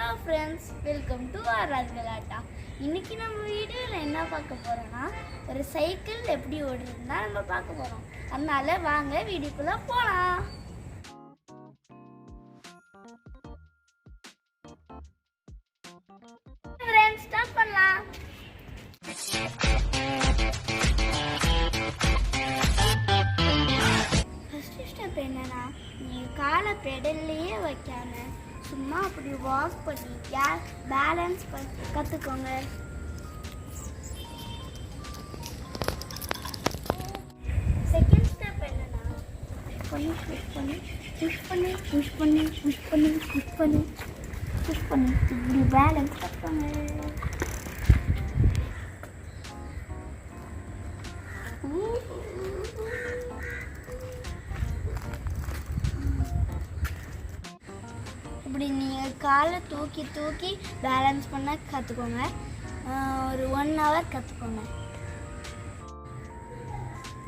Hello friends, welcome to RR Galatta. இன்றைக்கி நம்ம வீடியோவில் என்ன பார்க்க போகிறோன்னா, ஒரு சைக்கிள் எப்படி ஓடுறதுன்னா நம்ம பார்க்க போகிறோம். அதனால வாங்க வீடியோக்குள்ளே போகலாம். ஃப்ரெண்ட்ஸ், ஸ்டார்ட் பண்ணலாம். ஃபஸ்ட்டு ஸ்டெப் என்னன்னா, நீங்கள் காலை பெடல்லையே வைக்காம சும்மா அப்படி வாக் பண்ணி பேலன்ஸ் கற்றுக்கோங்க. செகண்ட் ஸ்டெப் என்னன்னா, புஷ் பண்ணி இப்படி பேலன்ஸ் கற்றுக்கோங்க. இப்படி நீங்கள் காலை தூக்கி பேலன்ஸ் பண்ண கற்றுக்கோங்க. ஒரு 1 hour கற்றுக்கோங்க.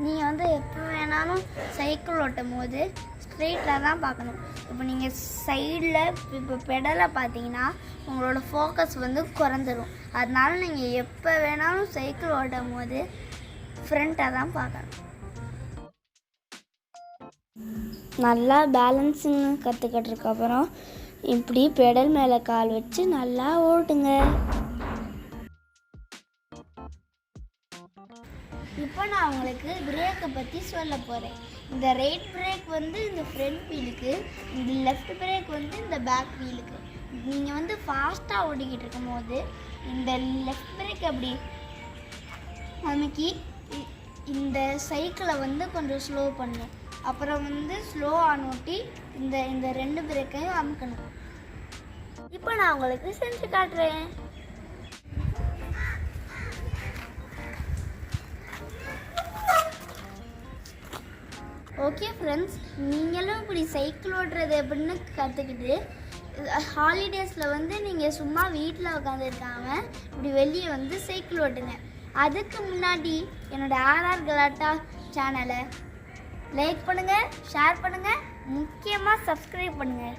நீங்கள் எப்போ வேணாலும் சைக்கிள் ஓட்டும் போது ஸ்ட்ரெயிட்டில் தான் பார்க்கணும். இப்போ நீங்கள் சைடில் இப்போ பெடலை பார்த்தீங்கன்னா உங்களோட ஃபோக்கஸ் குறைஞ்சிரும். அதனால நீங்கள் எப்போ வேணாலும் சைக்கிள் ஓட்டும் போது ஃப்ரண்ட்டாக தான் பார்க்கணும். நல்லா பேலன்ஸிங் கற்றுக்கிட்டதுக்கப்புறம் இப்படி பெடல் மேலே கால் வச்சு நல்லா ஓட்டுங்க. இப்போ நான் உங்களுக்கு பிரேக்கை பற்றி சொல்ல போகிறேன். இந்த ரைட் பிரேக் இந்த ஃப்ரண்ட் வீலுக்கு, இந்த லெஃப்ட் பிரேக் இந்த பேக் வீலுக்கு. நீங்கள் ஃபாஸ்ட்டாக ஓடிக்கிட்டு இருக்கும் போது இந்த லெஃப்ட் பிரேக் அப்படி அமுக்கி இந்த சைக்கிளை கொஞ்சம் ஸ்லோ பண்ணணும். அப்புறம் ஸ்லோ ஆனோட்டி இந்த 2 பிரேக்கையும் அமுக்கணும். இப்போ நான் உங்களுக்கு செஞ்சு காட்டுறேன். ஓகே ஃப்ரெண்ட்ஸ், நீங்களும் இப்படி சைக்கிள் ஓட்டுறது எப்படின்னு கற்றுக்கிட்டு ஹாலிடேஸில் நீங்கள் சும்மா வீட்டில் உட்காந்துருக்காம இப்படி வெளியே சைக்கிள் ஓட்டுங்க. அதுக்கு முன்னாடி என்னோடய ஆர்ஆர் கலாட்டா சேனலை லைக் பண்ணுங்கள், ஷேர் பண்ணுங்கள், முக்கியமாக சப்ஸ்கிரைப் பண்ணுங்கள்.